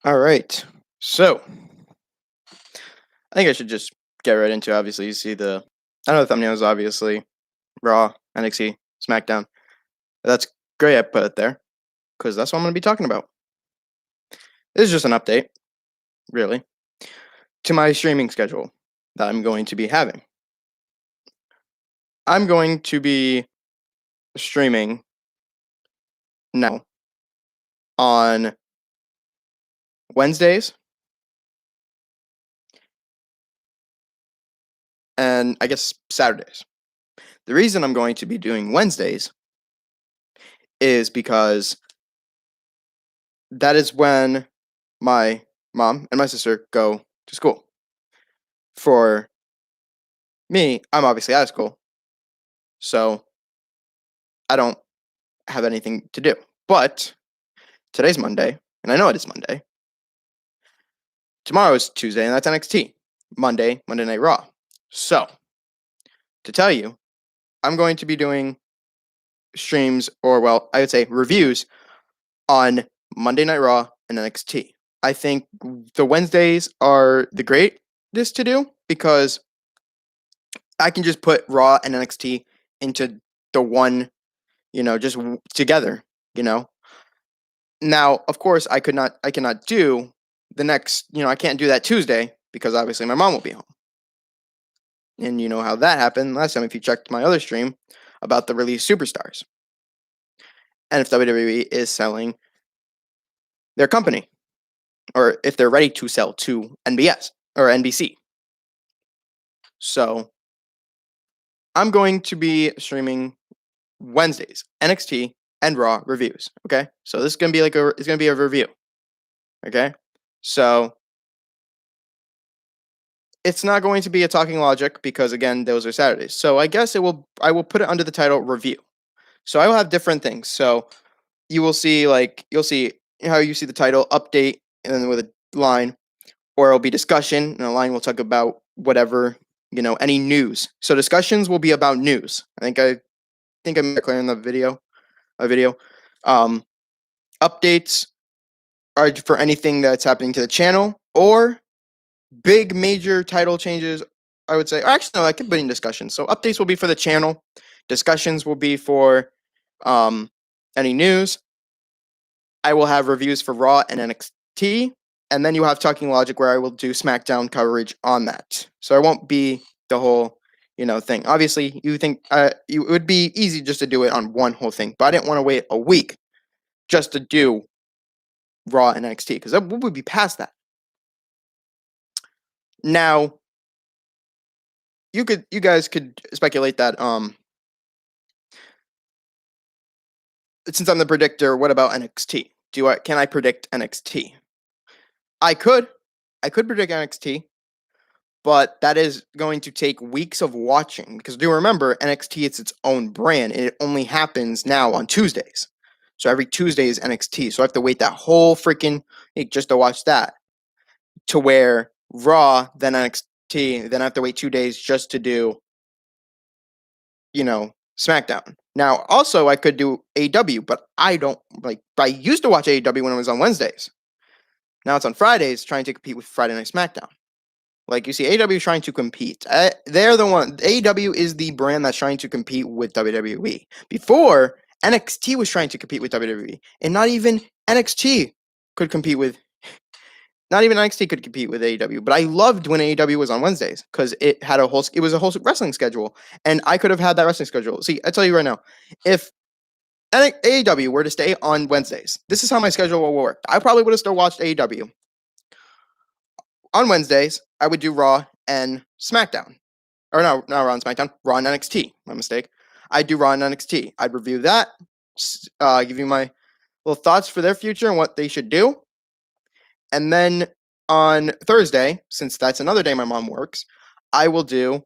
All right. So I think I should just get right into it. Obviously, you see I know the thumbnail is obviously Raw, NXT, SmackDown. That's great I put it there because that's what I'm going to be talking about. This is just an update, really, to my streaming schedule that I'm going to be having. I'm going to be streaming now on Wednesdays and I guess Saturdays. The reason I'm going to be doing Wednesdays is because that is when my mom and my sister go to school. For me, I'm obviously out of school, so I don't have anything to do. But today's Monday, and I know it is Monday. Tomorrow is Tuesday, and that's NXT. Monday Night Raw. So, to tell you, I'm going to be doing streams, or well, I would say reviews on Monday Night Raw and NXT. I think the Wednesdays are the greatest to do because I can just put Raw and NXT into the one, just together, you know. Now, of course, I cannot do the next, I can't do that Tuesday because obviously my mom will be home. And you know how that happened last time if you checked my other stream about the release superstars. And if WWE is selling their company or if they're ready to sell to NBS or NBC. So, I'm going to be streaming Wednesdays, NXT and Raw reviews, okay? So this is going to be it's going to be a review. Okay? So, it's not going to be a Talking Logic because again, those are Saturdays. So I guess I will put it under the title review. So I will have different things. So you'll see how you see the title update and then with a line, or it'll be discussion and a line will talk about whatever, any news. So discussions will be about news. I think I made it clear in the video. A video. Um Updates are for anything that's happening to the channel or big major title changes, I would say. Or actually, no, I could put in discussions. So updates will be for the channel. Discussions will be for any news. I will have reviews for Raw and NXT. And then you have Talking Logic where I will do SmackDown coverage on that. So it won't be the whole, thing. Obviously, you think it would be easy just to do it on one whole thing. But I didn't want to wait a week just to do Raw and NXT because we would be past that. Now, you guys could speculate that since I'm the predictor, what about NXT? Can I predict NXT? I could predict NXT, but that is going to take weeks of watching because do remember NXT it's its own brand and it only happens now on Tuesdays. So every Tuesday is NXT. So I have to wait that whole freaking week just to watch that. To where Raw, then NXT, then I have to wait 2 days just to do SmackDown. Now, also, I could do AEW, but I don't like. I used to watch AEW when it was on Wednesdays. Now it's on Fridays, trying to compete with Friday Night SmackDown. Like you see, AEW is trying to compete. They're the one. AEW is the brand that's trying to compete with WWE. Before NXT was trying to compete with WWE, and not even NXT could compete with not even NXT could compete with AEW, but I loved when AEW was on Wednesdays because it was a whole wrestling schedule, and I could have had that wrestling schedule. See, I tell you right now, if AEW were to stay on Wednesdays, this is how my schedule will work. I probably would have still watched AEW on Wednesdays. I would do Raw and SmackDown, or no, not Raw and SmackDown, Raw and NXT. My mistake. I'd do Raw and NXT. I'd review that, give you my little thoughts for their future and what they should do. And then on Thursday, since that's another day my mom works, I will do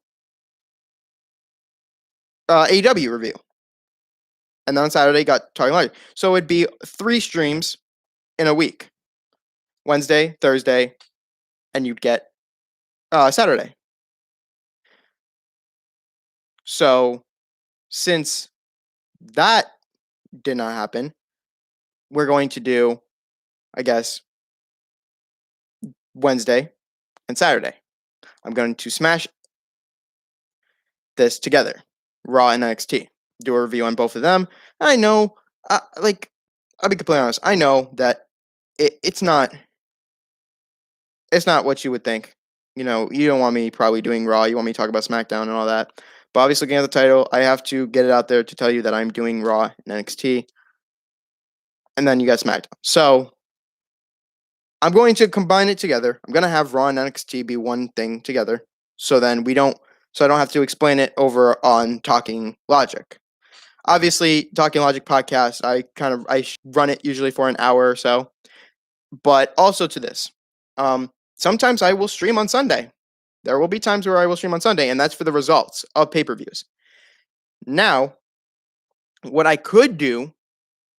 AEW review. And then on Saturday, got Talking Logic. So it'd be 3 streams in a week. Wednesday, Thursday, and you'd get Saturday. So since that did not happen, we're going to do, I guess, Wednesday and Saturday. I'm going to smash this together, Raw and NXT. Do a review on both of them. I know, like, I'll be completely honest. I know that it's not what you would think. You know, you don't want me probably doing Raw. You want me to talk about SmackDown and all that. But obviously, looking at the title, I have to get it out there to tell you that I'm doing Raw and NXT, and then you got SmackDown. So I'm going to combine it together. I'm going to have Raw and NXT be one thing together. So then I don't have to explain it over on Talking Logic. Obviously, Talking Logic podcast, I run it usually for an hour or so. But also to this, sometimes I will stream on Sunday. There will be times where I will stream on Sunday, and that's for the results of pay-per-views. Now, what I could do,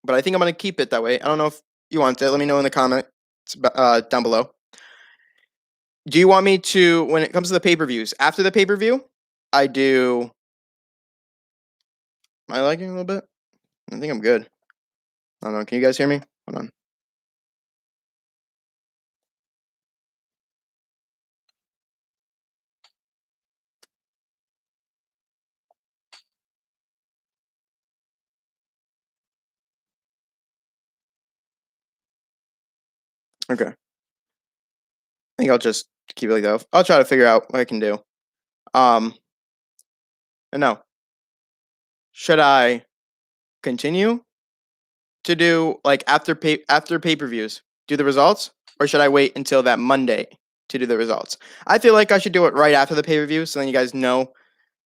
but I think I'm going to keep it that way. I don't know if you want it. Let me know in the comments down below. Do you want me to, when it comes to the pay-per-views, after the pay-per-view, I do... Am I lagging a little bit? I think I'm good. I don't know. Can you guys hear me? Hold on. Okay. I think I'll just keep it like that. I'll try to figure out what I can do. And no. Should I continue to do like after pay-per-views, do the results, or should I wait until that Monday to do the results? I feel like I should do it right after the pay-per-view, so then you guys know,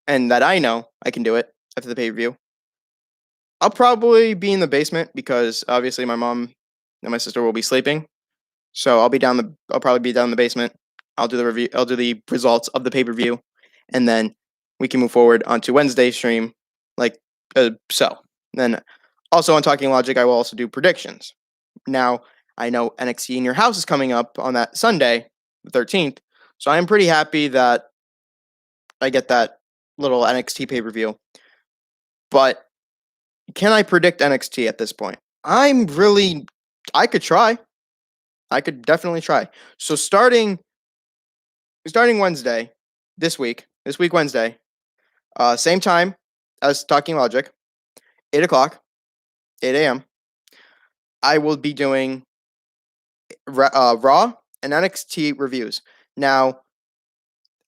and that I know I can do it after the pay-per-view. I'll probably be in the basement because obviously my mom and my sister will be sleeping, so I'll probably be down in the basement. I'll do the review. I'll do the results of the pay-per-view, and then we can move forward onto Wednesday stream, like so. Then also on Talking Logic, I will also do predictions. Now, I know NXT in Your House is coming up on that Sunday, the 13th, so I am pretty happy that I get that little NXT pay-per-view. But can I predict NXT at this point? I could try. I could definitely try. So starting Wednesday, this week Wednesday, same time as Talking Logic, 8 o'clock, 8 a.m., I will be doing Raw and NXT reviews. Now,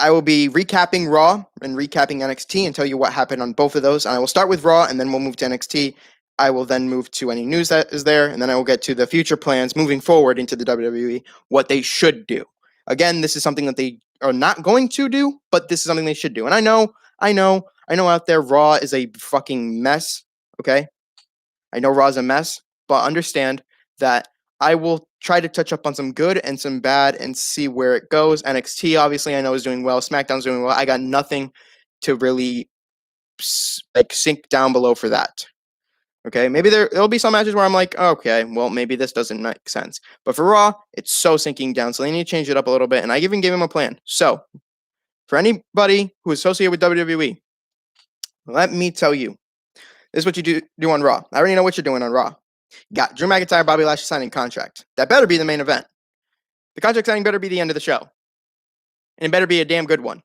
I will be recapping Raw and recapping NXT and tell you what happened on both of those. And I will start with Raw, and then we'll move to NXT. I will then move to any news that is there, and then I will get to the future plans moving forward into the WWE, what they should do. Again, this is something that they are not going to do, but this is something they should do. And I know out there Raw is a fucking mess, okay? I know Raw is a mess, but understand that I will try to touch up on some good and some bad and see where it goes. NXT, obviously, I know is doing well. SmackDown's doing well. I got nothing to really sink down below for that. Okay, maybe there'll be some matches where I'm like, okay, well, maybe this doesn't make sense. But for Raw, it's so sinking down, so they need to change it up a little bit. And I even gave him a plan. So, for anybody who is associated with WWE, let me tell you, this is what you do on Raw. I already know what you're doing on Raw. You got Drew McIntyre, Bobby Lashley signing contract. That better be the main event. The contract signing better be the end of the show. And it better be a damn good one.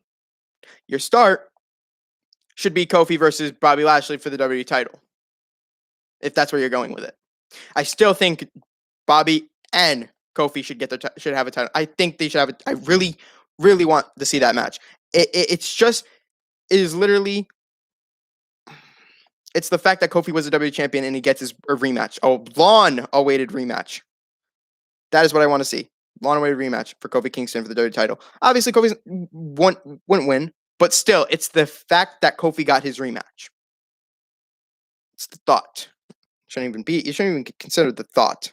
Your start should be Kofi versus Bobby Lashley for the WWE title, if that's where you're going with it. I still think Bobby and Kofi should have a title. I think they should have it. I really, really want to see that match. It's literally, it's the fact that Kofi was a WWE champion and he gets his rematch. A long-awaited rematch. That is what I want to see. Long-awaited rematch for Kofi Kingston for the WWE title. Obviously, Kofi wouldn't win, but still, it's the fact that Kofi got his rematch. It's the thought. You shouldn't even consider the thought.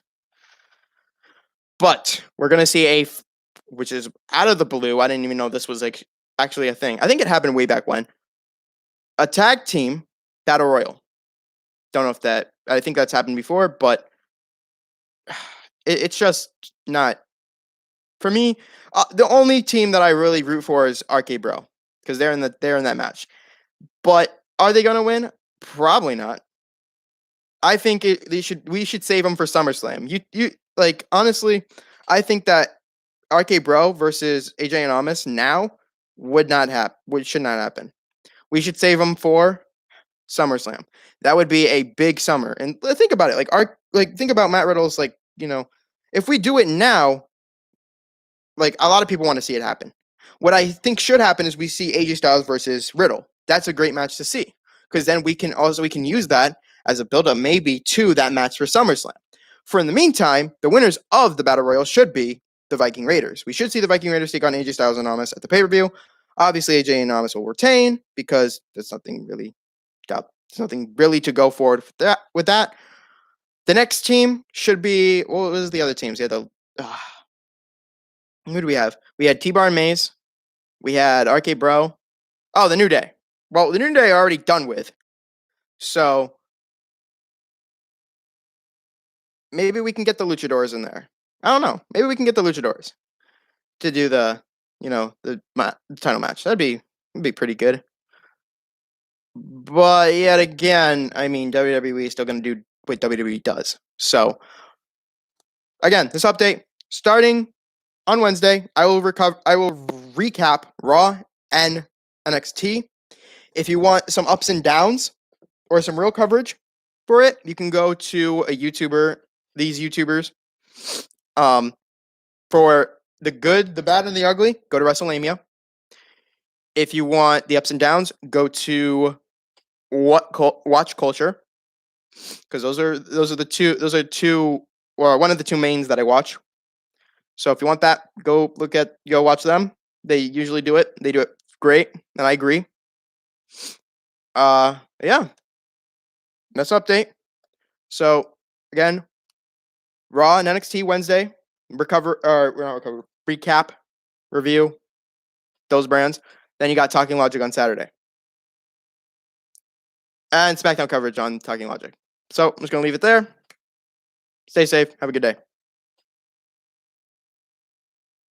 But we're going to see which is out of the blue. I didn't even know this was actually a thing. I think it happened way back when. A tag team battle royal. Don't know I think that's happened before, but it's just not. For me, the only team that I really root for is RK Bro, because they're in that match. But are they going to win? Probably not. I think we should save them for SummerSlam. You honestly, I think that RK Bro versus AJ and Amos now would not happen. Should not happen. We should save them for SummerSlam. That would be a big summer. And think about it. Think about Matt Riddle's if we do it now, like a lot of people want to see it happen. What I think should happen is we see AJ Styles versus Riddle. That's a great match to see because then we can use that as a build-up maybe to that match for SummerSlam. For in the meantime, the winners of the Battle Royal should be the Viking Raiders. We should see the Viking Raiders take on AJ Styles and Amos at the pay-per-view. Obviously, AJ and Amos will retain because there's nothing really to go forward with that. The next team should be, what was the other teams? We had who do we have? We had T-Bar and Maze. We had RK Bro. Oh, the New Day. Well, the New Day are already done with. So maybe we can get the Luchadors in there. I don't know. Maybe we can get the Luchadors to do the title match. That'd be pretty good. But yet again, I mean, WWE is still going to do what WWE does. So again, this update starting on Wednesday, I will recap Raw and NXT. If you want some ups and downs or some real coverage for it, you can go to these YouTubers. For the good, the bad, and the ugly, go to WrestleMania. If you want the ups and downs, go to Watch Culture, because those are one of the two mains that I watch. So if you want that, go watch them. They usually do it. They do it great, and I agree. Yeah, that's an update. So again, Raw and NXT Wednesday, recap, review those brands. Then you got Talking Logic on Saturday, and SmackDown coverage on Talking Logic. So I'm just gonna leave it there. Stay safe. Have a good day.